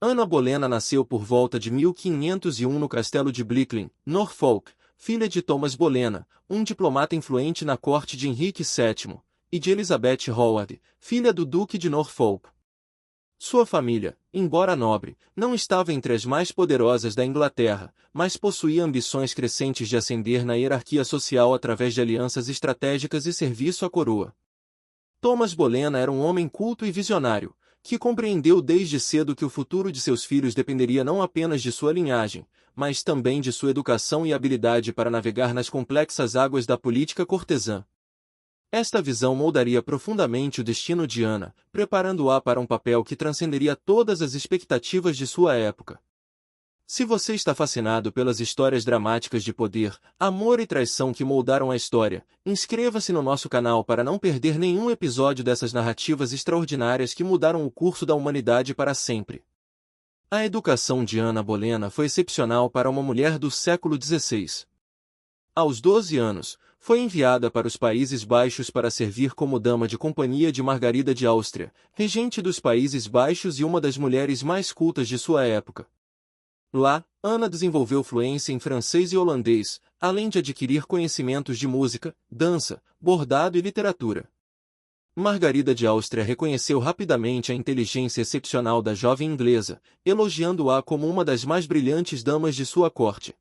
Ana Bolena nasceu por volta de 1501 no castelo de Blickling, Norfolk, filha de Thomas Bolena, um diplomata influente na corte de Henrique VII, e de Elizabeth Howard, filha do Duque de Norfolk. Sua família, embora nobre, não estava entre as mais poderosas da Inglaterra, mas possuía ambições crescentes de ascender na hierarquia social através de alianças estratégicas e serviço à coroa. Thomas Bolena era um homem culto e visionário, que compreendeu desde cedo que o futuro de seus filhos dependeria não apenas de sua linhagem, mas também de sua educação e habilidade para navegar nas complexas águas da política cortesã. Esta visão moldaria profundamente o destino de Ana, preparando-a para um papel que transcenderia todas as expectativas de sua época. Se você está fascinado pelas histórias dramáticas de poder, amor e traição que moldaram a história, inscreva-se no nosso canal para não perder nenhum episódio dessas narrativas extraordinárias que mudaram o curso da humanidade para sempre. A educação de Ana Bolena foi excepcional para uma mulher do século XVI. Aos 12 anos, foi enviada para os Países Baixos para servir como dama de companhia de Margarida de Áustria, regente dos Países Baixos e uma das mulheres mais cultas de sua época. Lá, Ana desenvolveu fluência em francês e holandês, além de adquirir conhecimentos de música, dança, bordado e literatura. Margarida de Áustria reconheceu rapidamente a inteligência excepcional da jovem inglesa, elogiando-a como uma das mais brilhantes damas de sua corte.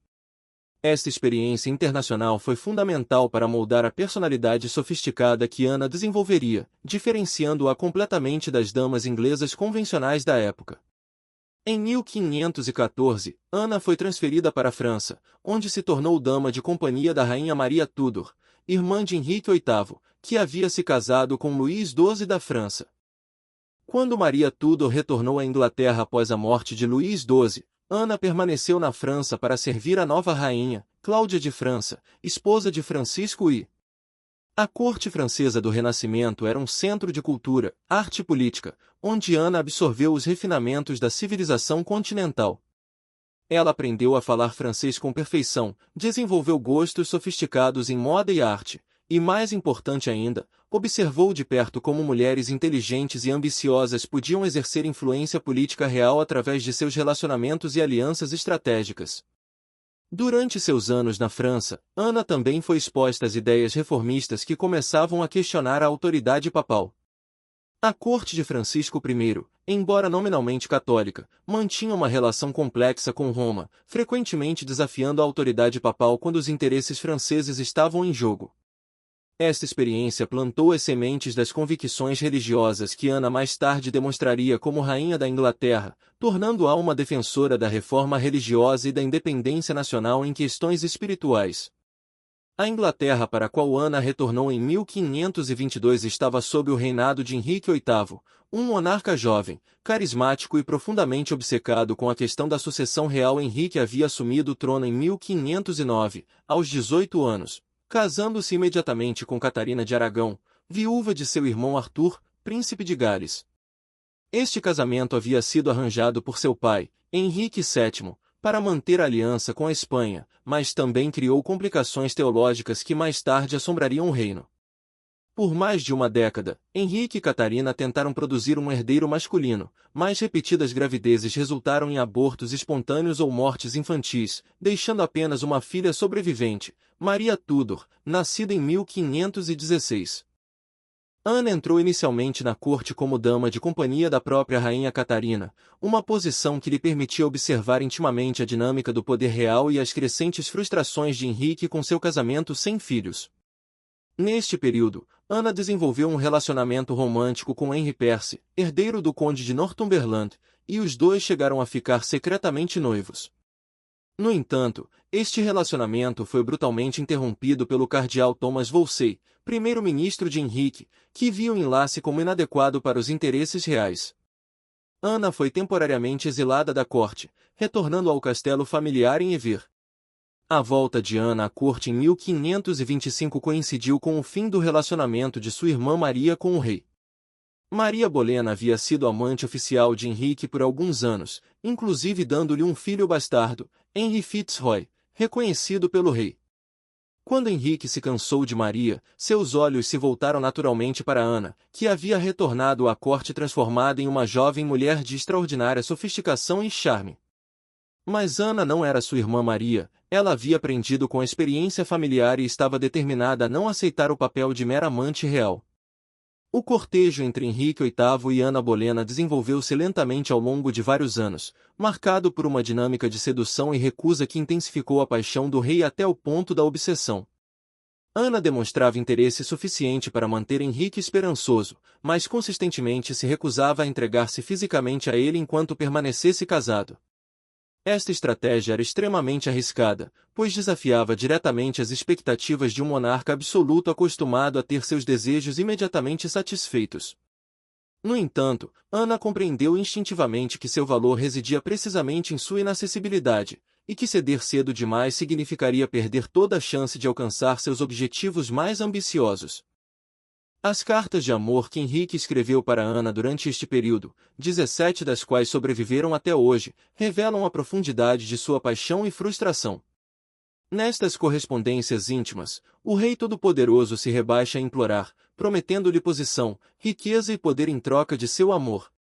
Esta experiência internacional foi fundamental para moldar a personalidade sofisticada que Ana desenvolveria, diferenciando-a completamente das damas inglesas convencionais da época. Em 1514, Ana foi transferida para a França, onde se tornou dama de companhia da rainha Maria Tudor, irmã de Henrique VIII, que havia se casado com Luís XII da França. Quando Maria Tudor retornou à Inglaterra após a morte de Luís XII, Ana permaneceu na França para servir a nova rainha, Cláudia de França, esposa de Francisco I. A corte francesa do Renascimento era um centro de cultura, arte e política, onde Ana absorveu os refinamentos da civilização continental. Ela aprendeu a falar francês com perfeição, desenvolveu gostos sofisticados em moda e arte, e mais importante ainda, observou de perto como mulheres inteligentes e ambiciosas podiam exercer influência política real através de seus relacionamentos e alianças estratégicas. Durante seus anos na França, Ana também foi exposta às ideias reformistas que começavam a questionar a autoridade papal. A corte de Francisco I, embora nominalmente católica, mantinha uma relação complexa com Roma, frequentemente desafiando a autoridade papal quando os interesses franceses estavam em jogo. Esta experiência plantou as sementes das convicções religiosas que Ana mais tarde demonstraria como rainha da Inglaterra, tornando-a uma defensora da reforma religiosa e da independência nacional em questões espirituais. A Inglaterra para a qual Ana retornou em 1522 estava sob o reinado de Henrique VIII, um monarca jovem, carismático e profundamente obcecado com a questão da sucessão real. Henrique havia assumido o trono em 1509, aos 18 anos. Casando-se imediatamente com Catarina de Aragão, viúva de seu irmão Arthur, príncipe de Gales. Este casamento havia sido arranjado por seu pai, Henrique VII, para manter a aliança com a Espanha, mas também criou complicações teológicas que mais tarde assombrariam o reino. Por mais de uma década, Henrique e Catarina tentaram produzir um herdeiro masculino, mas repetidas gravidezes resultaram em abortos espontâneos ou mortes infantis, deixando apenas uma filha sobrevivente, Maria Tudor, nascida em 1516. Ana entrou inicialmente na corte como dama de companhia da própria rainha Catarina, uma posição que lhe permitia observar intimamente a dinâmica do poder real e as crescentes frustrações de Henrique com seu casamento sem filhos. Neste período, Ana desenvolveu um relacionamento romântico com Henry Percy, herdeiro do conde de Northumberland, e os dois chegaram a ficar secretamente noivos. No entanto, este relacionamento foi brutalmente interrompido pelo cardeal Thomas Wolsey, primeiro-ministro de Henrique, que viu o enlace como inadequado para os interesses reais. Ana foi temporariamente exilada da corte, retornando ao castelo familiar em Ever. A volta de Ana à corte em 1525 coincidiu com o fim do relacionamento de sua irmã Maria com o rei. Maria Bolena havia sido amante oficial de Henrique por alguns anos, inclusive dando-lhe um filho bastardo, Henry Fitzroy, reconhecido pelo rei. Quando Henrique se cansou de Maria, seus olhos se voltaram naturalmente para Ana, que havia retornado à corte transformada em uma jovem mulher de extraordinária sofisticação e charme. Mas Ana não era sua irmã Maria, ela havia aprendido com a experiência familiar e estava determinada a não aceitar o papel de mera amante real. O cortejo entre Henrique VIII e Ana Bolena desenvolveu-se lentamente ao longo de vários anos, marcado por uma dinâmica de sedução e recusa que intensificou a paixão do rei até o ponto da obsessão. Ana demonstrava interesse suficiente para manter Henrique esperançoso, mas consistentemente se recusava a entregar-se fisicamente a ele enquanto permanecesse casado. Esta estratégia era extremamente arriscada, pois desafiava diretamente as expectativas de um monarca absoluto acostumado a ter seus desejos imediatamente satisfeitos. No entanto, Ana compreendeu instintivamente que seu valor residia precisamente em sua inacessibilidade, e que ceder cedo demais significaria perder toda a chance de alcançar seus objetivos mais ambiciosos. As cartas de amor que Henrique escreveu para Ana durante este período, 17 das quais sobreviveram até hoje, revelam a profundidade de sua paixão e frustração. Nestas correspondências íntimas, o rei todo-poderoso se rebaixa a implorar, prometendo-lhe posição, riqueza e poder em troca de seu amor.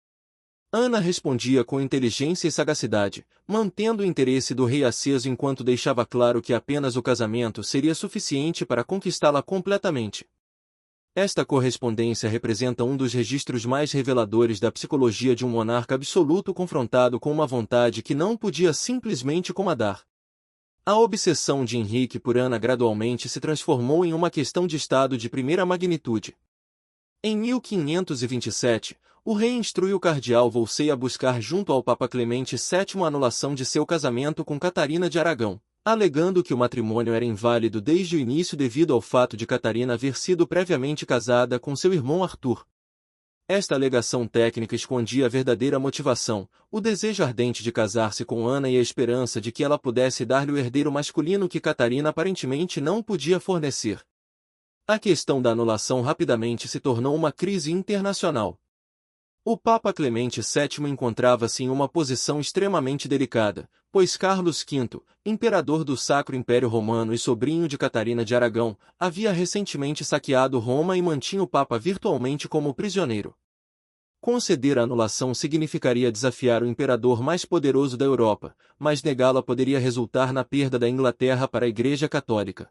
Ana respondia com inteligência e sagacidade, mantendo o interesse do rei aceso enquanto deixava claro que apenas o casamento seria suficiente para conquistá-la completamente. Esta correspondência representa um dos registros mais reveladores da psicologia de um monarca absoluto confrontado com uma vontade que não podia simplesmente comandar. A obsessão de Henrique por Ana gradualmente se transformou em uma questão de Estado de primeira magnitude. Em 1527, o rei instrui o cardeal Wolsey a buscar junto ao Papa Clemente VII a anulação de seu casamento com Catarina de Aragão, alegando que o matrimônio era inválido desde o início devido ao fato de Catarina haver sido previamente casada com seu irmão Arthur. Esta alegação técnica escondia a verdadeira motivação, o desejo ardente de casar-se com Ana e a esperança de que ela pudesse dar-lhe o herdeiro masculino que Catarina aparentemente não podia fornecer. A questão da anulação rapidamente se tornou uma crise internacional. O Papa Clemente VII encontrava-se em uma posição extremamente delicada, pois Carlos V, imperador do Sacro Império Romano e sobrinho de Catarina de Aragão, havia recentemente saqueado Roma e mantinha o Papa virtualmente como prisioneiro. Conceder a anulação significaria desafiar o imperador mais poderoso da Europa, mas negá-la poderia resultar na perda da Inglaterra para a Igreja Católica.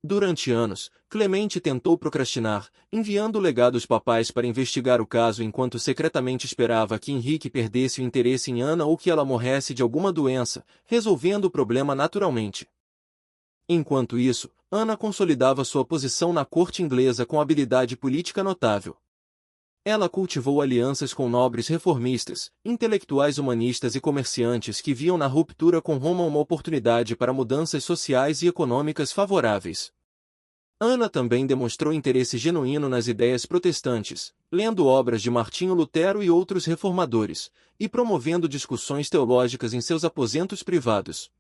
Durante anos, Clemente tentou procrastinar, enviando legados papais para investigar o caso enquanto secretamente esperava que Henrique perdesse o interesse em Ana ou que ela morresse de alguma doença, resolvendo o problema naturalmente. Enquanto isso, Ana consolidava sua posição na corte inglesa com habilidade política notável. Ela cultivou alianças com nobres reformistas, intelectuais humanistas e comerciantes que viam na ruptura com Roma uma oportunidade para mudanças sociais e econômicas favoráveis. Ana também demonstrou interesse genuíno nas ideias protestantes, lendo obras de Martinho Lutero e outros reformadores, e promovendo discussões teológicas em seus aposentos privados.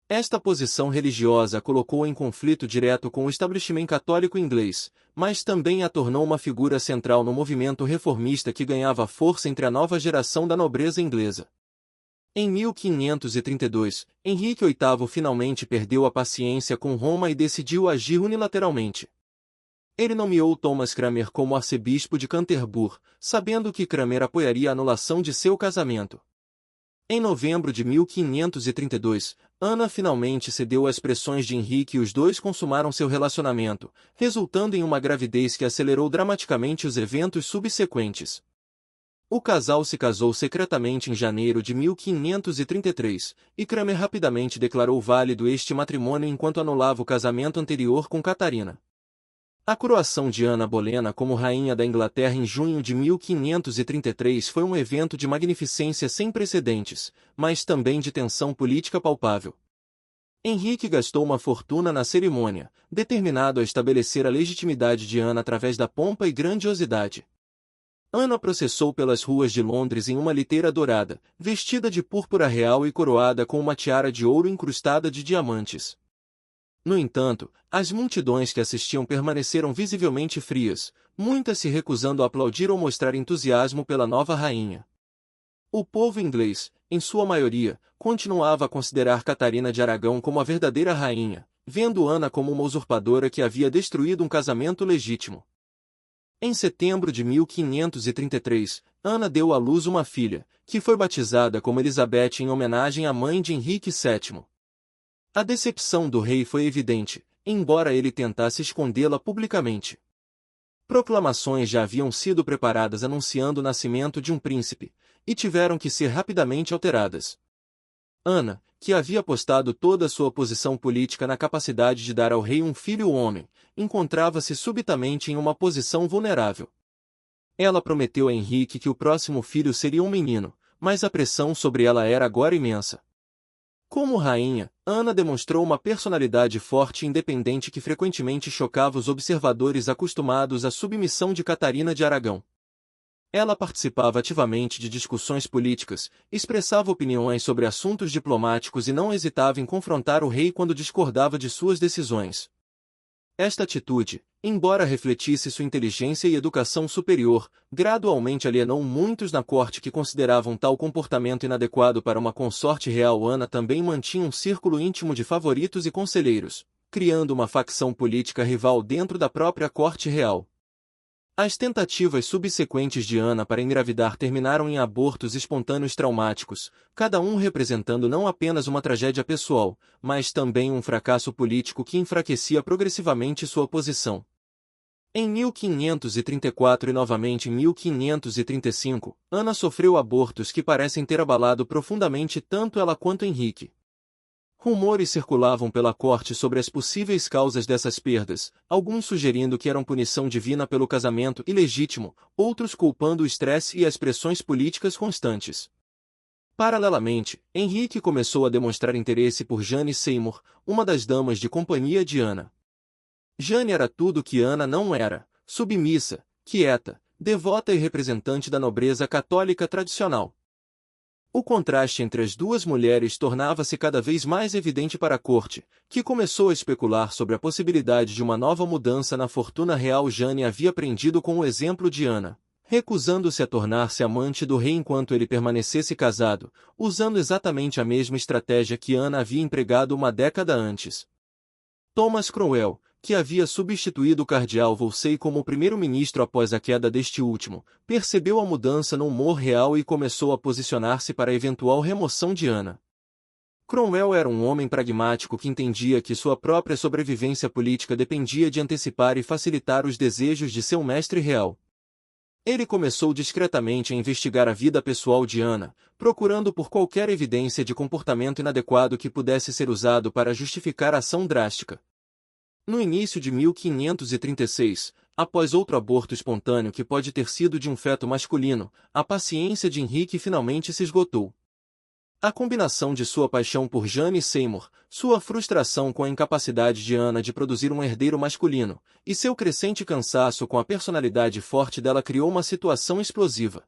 Esta posição religiosa a colocou em conflito direto com o estabelecimento católico inglês, mas também a tornou uma figura central no movimento reformista que ganhava força entre a nova geração da nobreza inglesa. Em 1532, Henrique VIII finalmente perdeu a paciência com Roma e decidiu agir unilateralmente. Ele nomeou Thomas Cranmer como arcebispo de Canterbury, sabendo que Cranmer apoiaria a anulação de seu casamento. Em novembro de 1532, Ana finalmente cedeu às pressões de Henrique e os dois consumaram seu relacionamento, resultando em uma gravidez que acelerou dramaticamente os eventos subsequentes. O casal se casou secretamente em janeiro de 1533, e Cranmer rapidamente declarou válido este matrimônio enquanto anulava o casamento anterior com Catarina. A coroação de Ana Bolena como rainha da Inglaterra em junho de 1533 foi um evento de magnificência sem precedentes, mas também de tensão política palpável. Henrique gastou uma fortuna na cerimônia, determinado a estabelecer a legitimidade de Ana através da pompa e grandiosidade. Ana processou pelas ruas de Londres em uma liteira dourada, vestida de púrpura real e coroada com uma tiara de ouro incrustada de diamantes. No entanto, as multidões que assistiam permaneceram visivelmente frias, muitas se recusando a aplaudir ou mostrar entusiasmo pela nova rainha. O povo inglês, em sua maioria, continuava a considerar Catarina de Aragão como a verdadeira rainha, vendo Ana como uma usurpadora que havia destruído um casamento legítimo. Em setembro de 1533, Ana deu à luz uma filha, que foi batizada como Elizabeth em homenagem à mãe de Henrique VII. A decepção do rei foi evidente, embora ele tentasse escondê-la publicamente. Proclamações já haviam sido preparadas anunciando o nascimento de um príncipe, e tiveram que ser rapidamente alteradas. Ana, que havia apostado toda a sua posição política na capacidade de dar ao rei um filho homem, encontrava-se subitamente em uma posição vulnerável. Ela prometeu a Henrique que o próximo filho seria um menino, mas a pressão sobre ela era agora imensa. Como rainha, Ana demonstrou uma personalidade forte e independente que frequentemente chocava os observadores acostumados à submissão de Catarina de Aragão. Ela participava ativamente de discussões políticas, expressava opiniões sobre assuntos diplomáticos e não hesitava em confrontar o rei quando discordava de suas decisões. Esta atitude, embora refletisse sua inteligência e educação superior, gradualmente alienou muitos na corte que consideravam tal comportamento inadequado para uma consorte real. Ana também mantinha um círculo íntimo de favoritos e conselheiros, criando uma facção política rival dentro da própria corte real. As tentativas subsequentes de Ana para engravidar terminaram em abortos espontâneos traumáticos, cada um representando não apenas uma tragédia pessoal, mas também um fracasso político que enfraquecia progressivamente sua posição. Em 1534 e novamente em 1535, Ana sofreu abortos que parecem ter abalado profundamente tanto ela quanto Henrique. Rumores circulavam pela corte sobre as possíveis causas dessas perdas, alguns sugerindo que eram punição divina pelo casamento ilegítimo, outros culpando o estresse e as pressões políticas constantes. Paralelamente, Henrique começou a demonstrar interesse por Jane Seymour, uma das damas de companhia de Ana. Jane era tudo o que Ana não era: submissa, quieta, devota e representante da nobreza católica tradicional. O contraste entre as duas mulheres tornava-se cada vez mais evidente para a corte, que começou a especular sobre a possibilidade de uma nova mudança na fortuna real. Jane havia aprendido com o exemplo de Ana, recusando-se a tornar-se amante do rei enquanto ele permanecesse casado, usando exatamente a mesma estratégia que Ana havia empregado uma década antes. Thomas Cromwell, que havia substituído o cardeal Wolsey como primeiro-ministro após a queda deste último, percebeu a mudança no humor real e começou a posicionar-se para a eventual remoção de Ana. Cromwell era um homem pragmático que entendia que sua própria sobrevivência política dependia de antecipar e facilitar os desejos de seu mestre real. Ele começou discretamente a investigar a vida pessoal de Ana, procurando por qualquer evidência de comportamento inadequado que pudesse ser usado para justificar a ação drástica. No início de 1536, após outro aborto espontâneo que pode ter sido de um feto masculino, a paciência de Henrique finalmente se esgotou. A combinação de sua paixão por Jane Seymour, sua frustração com a incapacidade de Ana de produzir um herdeiro masculino, e seu crescente cansaço com a personalidade forte dela criou uma situação explosiva.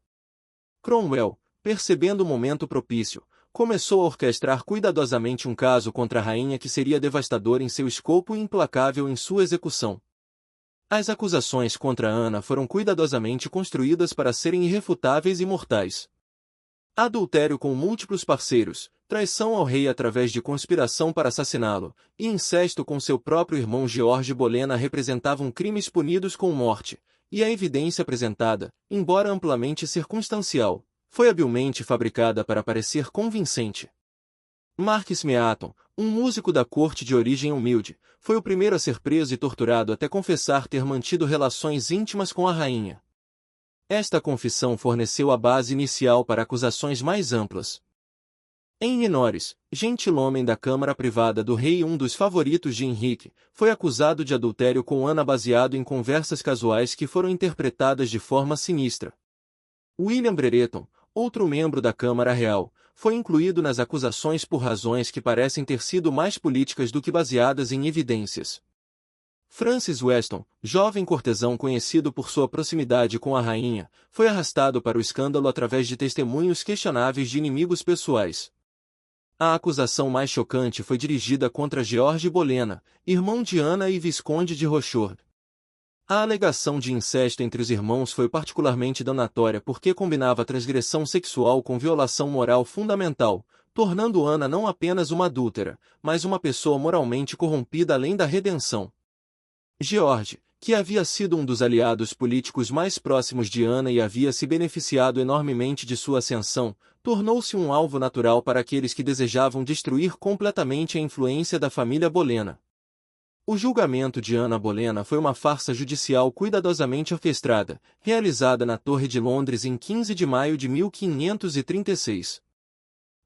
Cromwell, percebendo o momento propício, começou a orquestrar cuidadosamente um caso contra a rainha que seria devastador em seu escopo e implacável em sua execução. As acusações contra Ana foram cuidadosamente construídas para serem irrefutáveis e mortais. Adultério com múltiplos parceiros, traição ao rei através de conspiração para assassiná-lo, e incesto com seu próprio irmão George Bolena representavam crimes punidos com morte, e a evidência apresentada, embora amplamente circunstancial, foi habilmente fabricada para parecer convincente. Marquis Meaton, um músico da corte de origem humilde, foi o primeiro a ser preso e torturado até confessar ter mantido relações íntimas com a rainha. Esta confissão forneceu a base inicial para acusações mais amplas. Henry Norris, gentilhomem da Câmara Privada do Rei e um dos favoritos de Henrique, foi acusado de adultério com Ana baseado em conversas casuais que foram interpretadas de forma sinistra. William Brereton, outro membro da Câmara Real, foi incluído nas acusações por razões que parecem ter sido mais políticas do que baseadas em evidências. Francis Weston, jovem cortesão conhecido por sua proximidade com a rainha, foi arrastado para o escândalo através de testemunhos questionáveis de inimigos pessoais. A acusação mais chocante foi dirigida contra George Bolena, irmão de Ana e visconde de Rochefort. A alegação de incesto entre os irmãos foi particularmente danatória porque combinava transgressão sexual com violação moral fundamental, tornando Ana não apenas uma adúltera, mas uma pessoa moralmente corrompida além da redenção. George, que havia sido um dos aliados políticos mais próximos de Ana e havia se beneficiado enormemente de sua ascensão, tornou-se um alvo natural para aqueles que desejavam destruir completamente a influência da família Bolena. O julgamento de Ana Bolena foi uma farsa judicial cuidadosamente orquestrada, realizada na Torre de Londres em 15 de maio de 1536.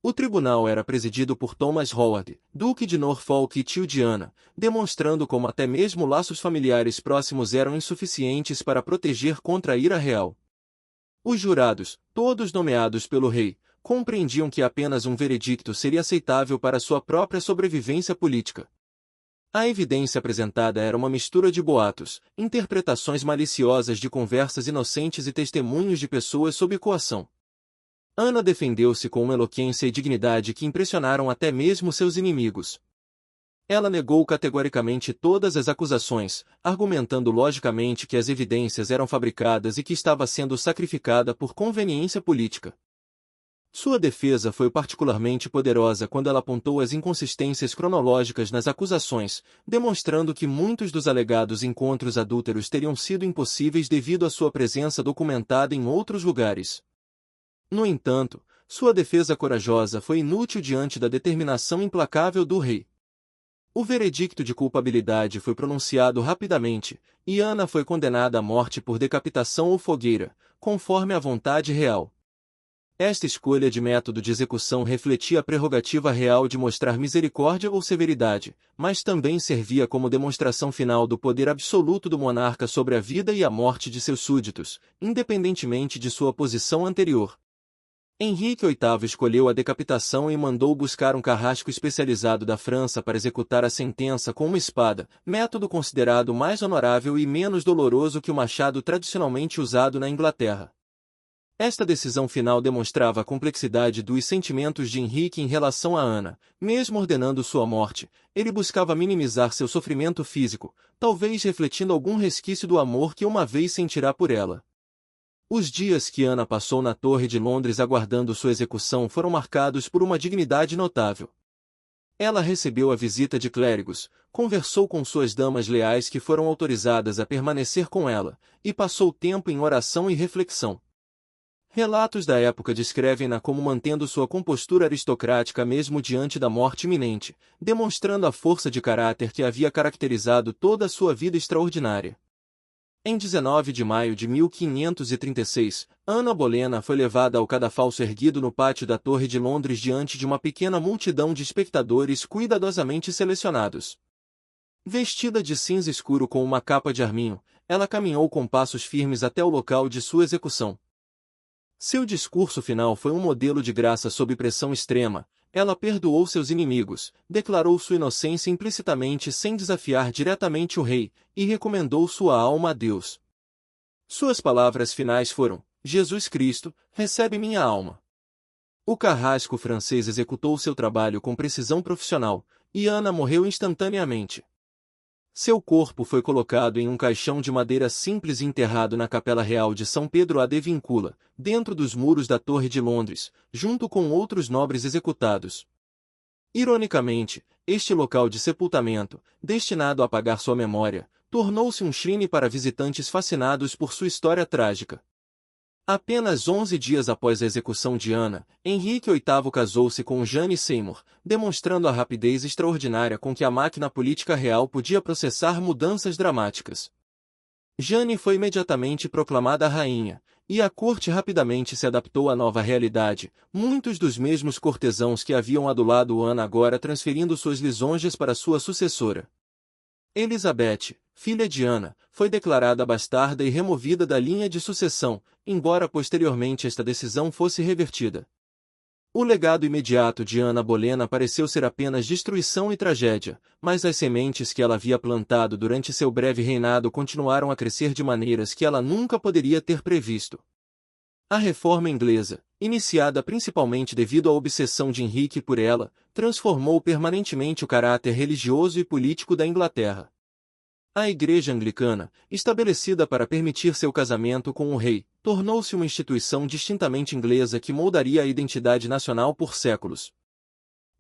O tribunal era presidido por Thomas Howard, Duque de Norfolk e tio de Ana, demonstrando como até mesmo laços familiares próximos eram insuficientes para proteger contra a ira real. Os jurados, todos nomeados pelo rei, compreendiam que apenas um veredicto seria aceitável para sua própria sobrevivência política. A evidência apresentada era uma mistura de boatos, interpretações maliciosas de conversas inocentes e testemunhos de pessoas sob coação. Ana defendeu-se com uma eloquência e dignidade que impressionaram até mesmo seus inimigos. Ela negou categoricamente todas as acusações, argumentando logicamente que as evidências eram fabricadas e que estava sendo sacrificada por conveniência política. Sua defesa foi particularmente poderosa quando ela apontou as inconsistências cronológicas nas acusações, demonstrando que muitos dos alegados encontros adúlteros teriam sido impossíveis devido à sua presença documentada em outros lugares. No entanto, sua defesa corajosa foi inútil diante da determinação implacável do rei. O veredicto de culpabilidade foi pronunciado rapidamente, e Ana foi condenada à morte por decapitação ou fogueira, conforme a vontade real. Esta escolha de método de execução refletia a prerrogativa real de mostrar misericórdia ou severidade, mas também servia como demonstração final do poder absoluto do monarca sobre a vida e a morte de seus súditos, independentemente de sua posição anterior. Henrique VIII escolheu a decapitação e mandou buscar um carrasco especializado da França para executar a sentença com uma espada, método considerado mais honorável e menos doloroso que o machado tradicionalmente usado na Inglaterra. Esta decisão final demonstrava a complexidade dos sentimentos de Henrique em relação a Ana. Mesmo ordenando sua morte, ele buscava minimizar seu sofrimento físico, talvez refletindo algum resquício do amor que uma vez sentirá por ela. Os dias que Ana passou na Torre de Londres aguardando sua execução foram marcados por uma dignidade notável. Ela recebeu a visita de clérigos, conversou com suas damas leais que foram autorizadas a permanecer com ela, e passou tempo em oração e reflexão. Relatos da época descrevem-na como mantendo sua compostura aristocrática mesmo diante da morte iminente, demonstrando a força de caráter que havia caracterizado toda a sua vida extraordinária. Em 19 de maio de 1536, Ana Bolena foi levada ao cadafalso erguido no pátio da Torre de Londres diante de uma pequena multidão de espectadores cuidadosamente selecionados. Vestida de cinza escuro com uma capa de arminho, ela caminhou com passos firmes até o local de sua execução. Seu discurso final foi um modelo de graça sob pressão extrema. Ela perdoou seus inimigos, declarou sua inocência implicitamente sem desafiar diretamente o rei, e recomendou sua alma a Deus. Suas palavras finais foram: Jesus Cristo, recebe minha alma. O carrasco francês executou seu trabalho com precisão profissional, e Ana morreu instantaneamente. Seu corpo foi colocado em um caixão de madeira simples e enterrado na Capela Real de São Pedro ad Vincula, dentro dos muros da Torre de Londres, junto com outros nobres executados. Ironicamente, este local de sepultamento, destinado a apagar sua memória, tornou-se um shrine para visitantes fascinados por sua história trágica. Apenas 11 dias após a execução de Ana, Henrique VIII casou-se com Jane Seymour, demonstrando a rapidez extraordinária com que a máquina política real podia processar mudanças dramáticas. Jane foi imediatamente proclamada rainha, e a corte rapidamente se adaptou à nova realidade, muitos dos mesmos cortesãos que haviam adulado Ana agora transferindo suas lisonjas para sua sucessora. Elizabeth, filha de Ana, foi declarada bastarda e removida da linha de sucessão, embora posteriormente esta decisão fosse revertida. O legado imediato de Ana Bolena pareceu ser apenas destruição e tragédia, mas as sementes que ela havia plantado durante seu breve reinado continuaram a crescer de maneiras que ela nunca poderia ter previsto. A reforma inglesa, iniciada principalmente devido à obsessão de Henrique por ela, transformou permanentemente o caráter religioso e político da Inglaterra. A Igreja Anglicana, estabelecida para permitir seu casamento com o rei, tornou-se uma instituição distintamente inglesa que moldaria a identidade nacional por séculos.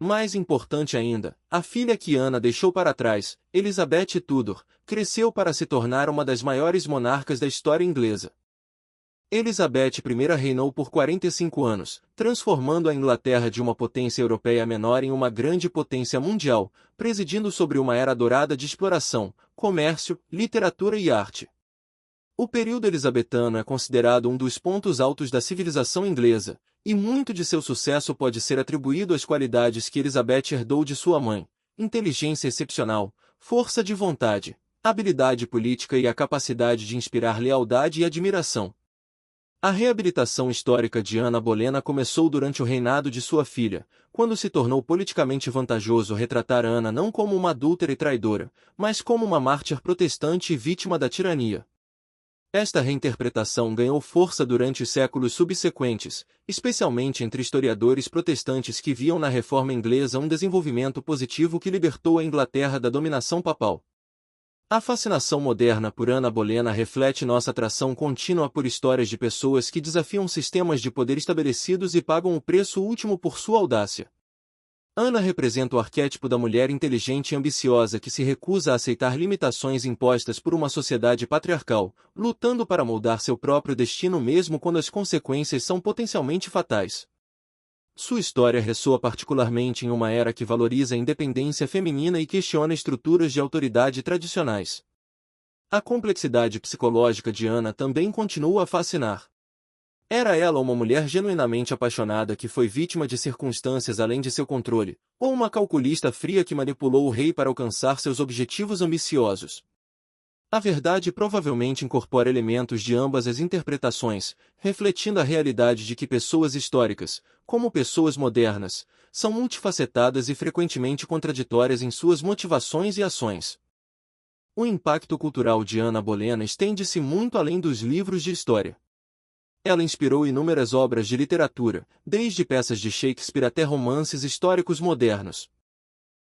Mais importante ainda, a filha que Ana deixou para trás, Elizabeth Tudor, cresceu para se tornar uma das maiores monarcas da história inglesa. Elizabeth I reinou por 45 anos, transformando a Inglaterra de uma potência europeia menor em uma grande potência mundial, presidindo sobre uma era dourada de exploração, comércio, literatura e arte. O período elizabetano é considerado um dos pontos altos da civilização inglesa, e muito de seu sucesso pode ser atribuído às qualidades que Elizabeth herdou de sua mãe: inteligência excepcional, força de vontade, habilidade política e a capacidade de inspirar lealdade e admiração. A reabilitação histórica de Ana Bolena começou durante o reinado de sua filha, quando se tornou politicamente vantajoso retratar Ana não como uma adúltera e traidora, mas como uma mártir protestante e vítima da tirania. Esta reinterpretação ganhou força durante os séculos subsequentes, especialmente entre historiadores protestantes que viam na reforma inglesa um desenvolvimento positivo que libertou a Inglaterra da dominação papal. A fascinação moderna por Ana Bolena reflete nossa atração contínua por histórias de pessoas que desafiam sistemas de poder estabelecidos e pagam o preço último por sua audácia. Ana representa o arquétipo da mulher inteligente e ambiciosa que se recusa a aceitar limitações impostas por uma sociedade patriarcal, lutando para moldar seu próprio destino mesmo quando as consequências são potencialmente fatais. Sua história ressoa particularmente em uma era que valoriza a independência feminina e questiona estruturas de autoridade tradicionais. A complexidade psicológica de Ana também continua a fascinar. Era ela uma mulher genuinamente apaixonada que foi vítima de circunstâncias além de seu controle, ou uma calculista fria que manipulou o rei para alcançar seus objetivos ambiciosos? A verdade provavelmente incorpora elementos de ambas as interpretações, refletindo a realidade de que pessoas históricas, como pessoas modernas, são multifacetadas e frequentemente contraditórias em suas motivações e ações. O impacto cultural de Ana Bolena estende-se muito além dos livros de história. Ela inspirou inúmeras obras de literatura, desde peças de Shakespeare até romances históricos modernos.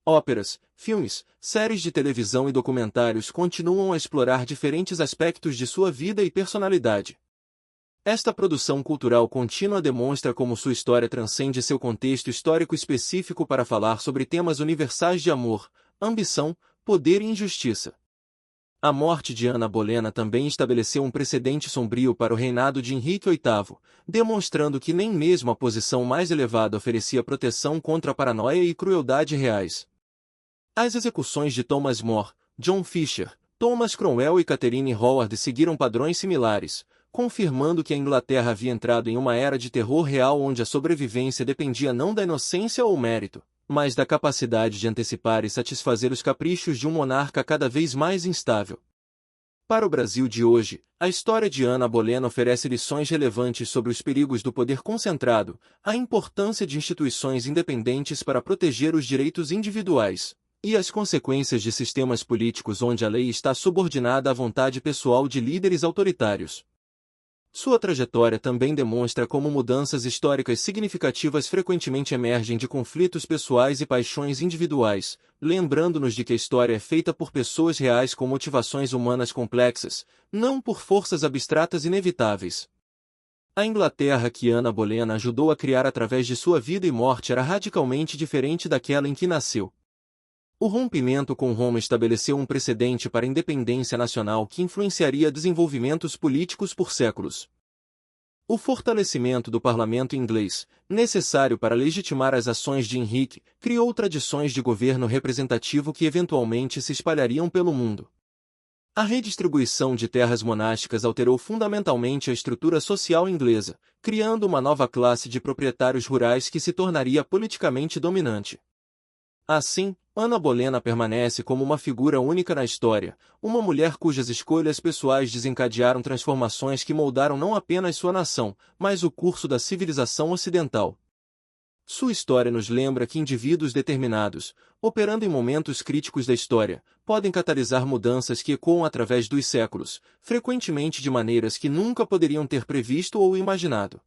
Óperas, filmes, séries de televisão e documentários continuam a explorar diferentes aspectos de sua vida e personalidade. Esta produção cultural contínua demonstra como sua história transcende seu contexto histórico específico para falar sobre temas universais de amor, ambição, poder e injustiça. A morte de Ana Bolena também estabeleceu um precedente sombrio para o reinado de Henrique VIII, demonstrando que nem mesmo a posição mais elevada oferecia proteção contra a paranoia e crueldade reais. As execuções de Thomas More, John Fisher, Thomas Cromwell e Catherine Howard seguiram padrões similares, confirmando que a Inglaterra havia entrado em uma era de terror real onde a sobrevivência dependia não da inocência ou mérito, mas da capacidade de antecipar e satisfazer os caprichos de um monarca cada vez mais instável. Para o Brasil de hoje, a história de Ana Bolena oferece lições relevantes sobre os perigos do poder concentrado, a importância de instituições independentes para proteger os direitos individuais, e as consequências de sistemas políticos onde a lei está subordinada à vontade pessoal de líderes autoritários. Sua trajetória também demonstra como mudanças históricas significativas frequentemente emergem de conflitos pessoais e paixões individuais, lembrando-nos de que a história é feita por pessoas reais com motivações humanas complexas, não por forças abstratas inevitáveis. A Inglaterra que Ana Bolena ajudou a criar através de sua vida e morte era radicalmente diferente daquela em que nasceu. O rompimento com Roma estabeleceu um precedente para a independência nacional que influenciaria desenvolvimentos políticos por séculos. O fortalecimento do parlamento inglês, necessário para legitimar as ações de Henrique, criou tradições de governo representativo que eventualmente se espalhariam pelo mundo. A redistribuição de terras monásticas alterou fundamentalmente a estrutura social inglesa, criando uma nova classe de proprietários rurais que se tornaria politicamente dominante. Assim, Ana Bolena permanece como uma figura única na história, uma mulher cujas escolhas pessoais desencadearam transformações que moldaram não apenas sua nação, mas o curso da civilização ocidental. Sua história nos lembra que indivíduos determinados, operando em momentos críticos da história, podem catalisar mudanças que ecoam através dos séculos, frequentemente de maneiras que nunca poderiam ter previsto ou imaginado.